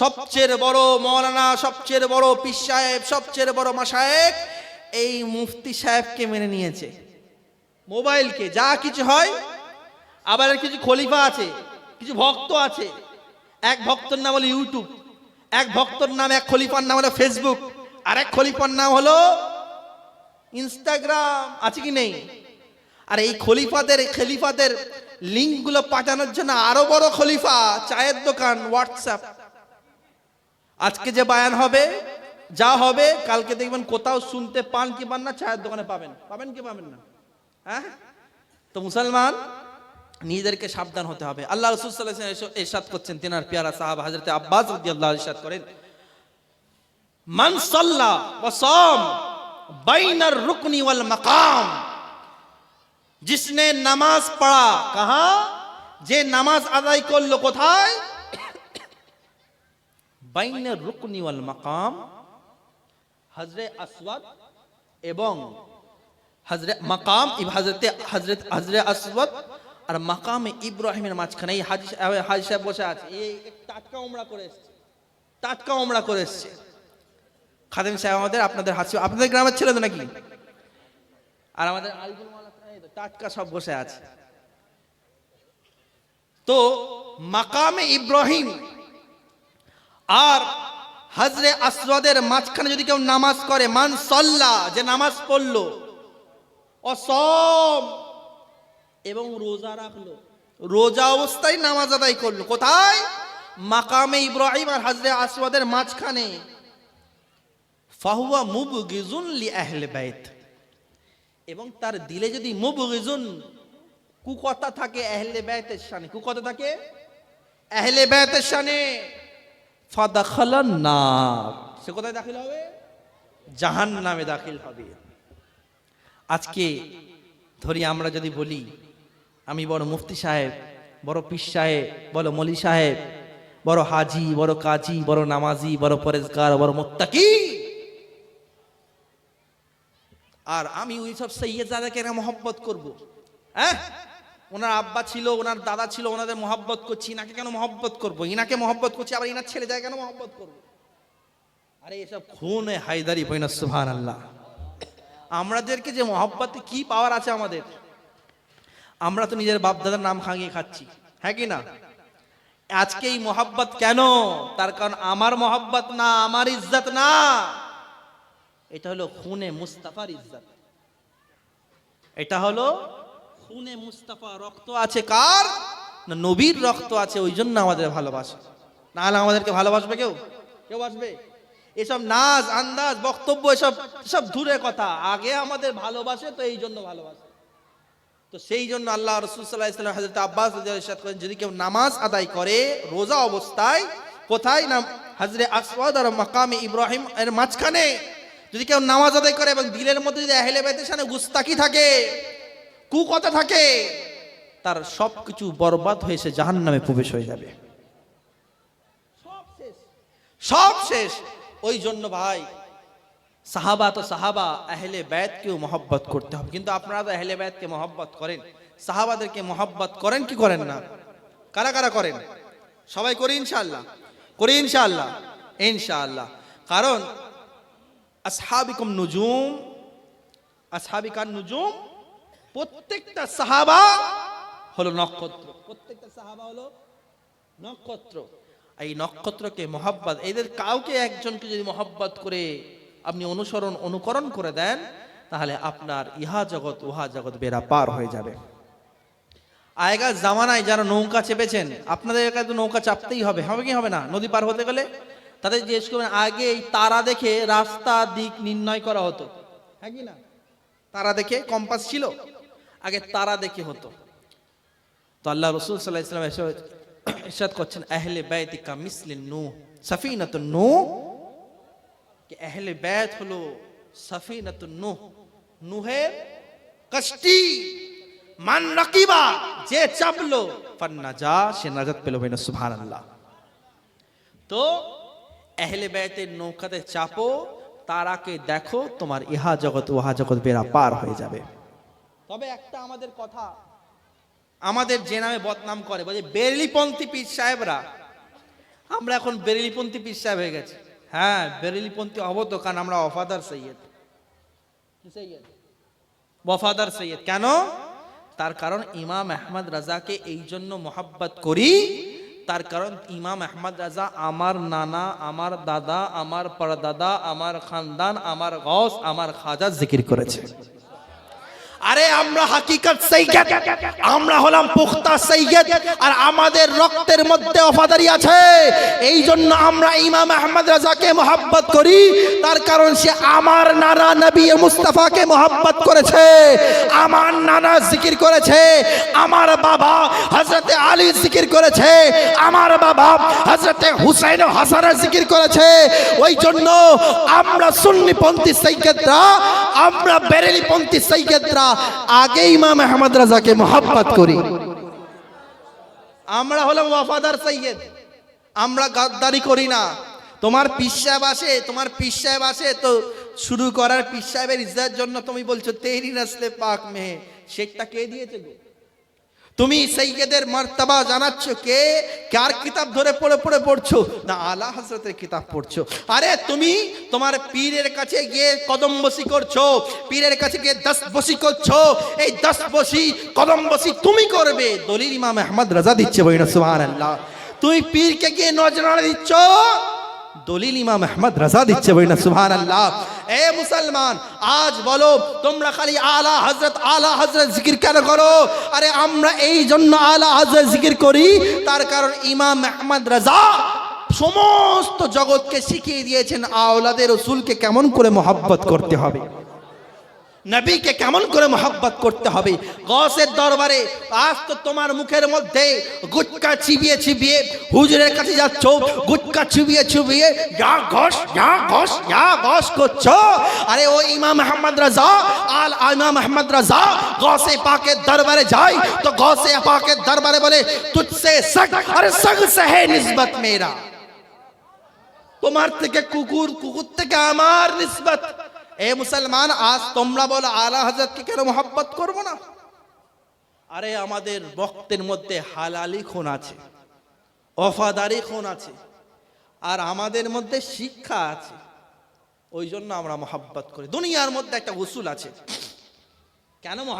সবচেয়ে বড় মৌলানা, সবচেয়ে বড় পীর সাহেব, সবচেয়ে বড় মাশায়েখ এই মুফতি সাহেবকে মেনে নিয়েছে, মোবাইলকে, যা কিছু হয়। আবার কিছু খলিফা আছে, কিছু ভক্ত আছে। এক ভক্তর নাম হলো ইউটিউব, এক ভক্তর নাম, এক খলিফার নাম হলো ফেসবুক, আর এক খলিফার নাম হলো ইনস্টাগ্রাম। আছে কি নেই? আর এই খলিফাদের লিঙ্কগুলো পাঠানোর জন্য আরো বড় খলিফা, চায়ের দোকান, হোয়াটসঅ্যাপ। আজকে যে বায়ান হবে, যা হবে, কালকে দেখবেন কোথাও শুনতে পান কি পান না, চায়ের দোকানে পাবেন। পাবেন কি পাবেন না? হ্যাঁ, তো মুসলমান নিজেদেরকে সাবধান হতে হবে। আল্লাহ রাসূল সাল্লাল্লাহু আলাইহি ওয়াসাল্লাম ইরশাদ করছেন, তিনার পেয়ারা সাহাবা হযরত আব্বাস রাদিয়াল্লাহু আনহু ইরশাদ করেন, মান সাল্লা ওয়া সাম বাইনার রুকনি ওয়াল মাকাম, जिसने নামাজ পড়া, কাহা, যে নামাজ আদায় করলো কোথায়? বাইনার রুকনি ওয়াল মাকাম, হজরে আসওয়াদ এবং হজরে মাকাম, হজরে আসওয়াদ আর মাকামে ইব্রাহিমের মাঝখানে এই হাজী সাহেব বসে আছে, এই টাটকা উমরা করে এসেছে, টাটকা উমরা করে এসেছে। খাদেম সাহেব আমাদের, আপনাদের হাসি, আপনাদের গ্রামের ছেলে তো নাকি? আর আমাদের আলিদুল মাওলানা টাটকা সব বসে আছে। তো মাকামে ইব্রাহিম আর হজরে আসওয়াদের মাঝখানে যদি কেউ নামাজ করে, মান সাল্লা, যে নামাজ পড়লো, অসম, এবং রোজা রাখলো, রোজা অবস্থায় নামাজ আদায় করলো, কোথায়? মাকামে ইব্রাহিম আর হজরে আসওয়াদের মাঝখানে, ফাহুয়া মুবগিজুন লি আহলে বাইত, এবং তার দিলে যদি মুবগিজুন, কুকথা থাকে আহলে বাইতের শানে, কুকথা থাকে আহলে বাইতের শানে, ফাদাখালান নার, সে কোথায় দাখিল হবে? জাহান্নামে দাখিল হবে। আজকে ধরি আমরা যদি বলি আমি বড় মুফতি সাহেব, বড় পীর সাহেব, বড় মলি সাহেব, বড় হাজি, বড় কাজী, বড় নামাজি, বড় পরেজগার, বড় মুত্তাকি, আর আমি ওই সব সৈয়দজাদাকে না মহব্বত করব, হ্যাঁ, ওনার আব্বা ছিল, ওনার দাদা ছিল, ওনাদের মহব্বত করছি, ইনাকে কেন মহব্বত করব? ইনাকে মহব্বত করছি, আবার ইনার ছেলে যায় কেন মহব্বত করব? আরে এসব খুনে হায়দারি বইনা, সুবহানাল্লাহ। আমাদেরকে যে মহব্বতে কি পাওয়ার আছে আমাদের, আমরা তো নিজের বাপ দাদার নাম খাইয়ে খাচ্ছি, হ্যাঁ কি না? আজকে এই মহব্বত কেন? তার কারণ আমার মহব্বত না, আমার ইজ্জত না, এটা হলো খুনে মুস্তাফার ইজ্জত, এটা হলো খুনে মুস্তাফা। রক্ত আছে কার? না, নবীর রক্ত আছে, ওই জন্য আমাদের ভালোবাসে, না হলে আমাদেরকে ভালোবাসবে কেউ? কেউ আসবে? এসব নাচ আন্দাজ বক্তব্য এসব দূরের কথা, আগে আমাদের ভালোবাসে, তো এই জন্য ভালোবাসে। তো সেই জন্য আল্লাহ রাসূল সাল্লাল্লাহু আলাইহি ওয়াসাল্লাম হযরত আব্বাস রাদিয়াল্লাহু আনহু ইরশাদ করেন, যদি কেউ নামাজ আদায় করে রোজা অবস্থায়, কোথায়? না, হজরে আসওয়াদ আর মাকামে ইব্রাহিম এর মাঝখানে যদি কেউ নামাজ আদায় করে এবং দিলের মধ্যে যদি আহলে বাইতের শানে গুস্তাকি থাকে, কুকথা থাকে, তার সবকিছু বরবাদ হয়ে সে জাহান্নামে প্রবেশ হয়ে যাবে, সব শেষ, সব শেষ। ওই জন্য ভাই, সাহাবা তো সাহাবা, আহলে বাইতকেও মহব্বত করতে হবে। কিন্তু আপনারা তো আহলে বাইতকে মহব্বত করেন, সাহাবাদেরকে মহব্বত করেন কি করেন না? কারা কারা করেন? সবাই করি ইনশাআল্লাহ, করি ইনশাআল্লাহ, ইনশাআল্লাহ। কারণ আসহাবিকুম নুজুম, আসহাবিকান নুজুম, প্রত্যেকটা সাহাবা হলো নক্ষত্র, প্রত্যেকটা সাহাবা হলো নক্ষত্র। এই নক্ষত্রকে মহব্বত, এদের কাউকে একজনকে যদি মহব্বত করে আপনি অনুকরণ করে দেন, তাহলে আপনার ইহা জগৎ উহা জগৎ বেড়া পার হয়ে যাবে। আগেকার জামানায় যারা নৌকা চেপেছেন, আপনাদের এলাকায় তো নৌকা চাপতেই হবে, হবে কি হবে না? নদী পার হতে গেলে তাদের জিজ্ঞেস করবেন, আগে এই তারা দেখে রাস্তা দিক নির্ণয় করা হতো, হ্যাঁ কি না? তারা দেখে, কম্পাস ছিল, আগে তারা দেখে হতো। তো আল্লাহ রাসূল সাল্লাল্লাহু আলাইহি ওয়াসাল্লাম ইরশাদ করছেন, আহলে বাইতি কা মিসলিন নূহ সাফিনাতুন নূহ, कि अहले बैत हलो सफीनतुन नूह, नूहेर कश्ती, मान रकीबा, जे चापलो फन्नाजा, से नाजात पेलो बेना, सुबहानाल्लाह। तो अहले बैतेर नौकाते चापो, তারাকে দেখো, তোমার ইহা জগৎ ওহা জগৎ বেড়া পার হয়ে যাবে। তবে একটা আমাদের কথা, আমাদের যে নামে বদনাম করে, বলে বেরেলিপন্থী পীর সাহেবরা আমরা এখন বেরেলিপন্থী পীর সাহেব হয়ে গেছে। হ্যাঁ, বেরেলিপন্থী হবো তো, কারণ আমরা ওয়াফাদার সৈয়দ। কি সৈয়দ? ওয়াফাদার সৈয়দ। কেন? তার কারণ ইমাম আহমদ রাজাকে এই জন্য মোহাব্বত করি, তার কারণ ইমাম আহমদ রাজা আমার নানা, আমার দাদা, আমার পরদাদা, আমার খানদান, আমার গৌস, আমার খাজা জিকির করেছে। আরে আমরা হাকিকত সৈয়দ, আমরা হলাম পুখতা সৈয়দ, আর আমাদের রক্তের মধ্যে ওয়াফাদারি আছে। এই জন্য আমরা ইমাম আহমদ রাজাকে মোহাব্বত করি, তার কারণ সে আমার নানা নবী মুস্তাফাকে মোহাব্বত করেছে, আমার নানা জিকির করেছে, আমার বাবা হযরতে আলী জিকির করেছে, আমার বাবা হযরতে হুসাইন ও হাসানের জিকির করেছে। ওই জন্য আমরা সুন্নিপন্থী সৈয়দরা, আমরা বেরেলিপন্থী সৈয়দরা আগে ইমাম আহমদ রাজাকে মোহাব্বত করি। আমরা হলাম ওয়াফাদার সৈয়দ, আমরা গাদ্দারি করি না। তোমার পীর সাহেব আসে তো শুরু করার পীর সাহেবের ইজ্জতের জন্য তুমি বলছো তেরি নসলে পাক মে, শেখটা কে দিয়েছে গো? তুমি সৈয়দের মর্তবা জানাচ্ছ কে? কার কিতাব ধরে পড়ে পড়ছো? না আলা হযরতের কিতাব পড়ছো। আরে তুমি তোমার পীরের কাছে গিয়ে কদম বসি করছো, পীরের কাছে গিয়ে 10 বসি করছো। এই 10 বসি কদম বসি তুমি করবে, দলিল ইমাম আহমদ রাজা দিচ্ছে, বইনা সুবহানাল্লাহ। তুমি পীরকে গিয়ে নজরানা দিচ্ছ, দলিল ইমাম আহমদ রাজা দিচ্ছে, বইনা সুবহানাল্লাহ। এ মুসলমান, আজ বলো তোমরা খালি আলা হযরত জিকির কেন করো? আরে আমরা এই জন্য আলা হযরত জিকির করি, তার কারণ ইমাম আহমদ রাজা সমস্ত জগৎকে শিখিয়ে দিয়েছেন আওলাদে রাসূলকে কেমন করে মোহাব্বত করতে হবে, নবীকে কেমন করে মোহাব্বত করতে হবে। গৌসের দরবারে আজ তো তোমার মুখের মধ্যে গুটকা চিবিয়ে হুজুরের কাছে যাচ্ছ, গুটকা চিবিয়ে যা ঘষ করছো। আরে ও ইমাম আহমদ রাজা, ইমাম আহমদ রাজা গৌসে পাকের দরবারে যায় তো গৌসে পাকের দরবারে বলে তুঝসে সগ, আরে সগ সে হে নিসবত মেরা, তোমার থেকে কুকুর থেকে আমার নিসবত। এ মুসলমান, আজ তোমরা বলো আলা হযরতকে কেন মোহাব্বত করবো না? আরে আমাদের রক্তের মধ্যে হালালি খুন আছে, ওয়াফাদারি খুন আছে, আর আমাদের মধ্যে শিক্ষা আছে, ওই জন্য আমরা মোহাব্বত করি। দুনিয়ার মধ্যে একটা উসুল আছে, কেন মোহাব্বত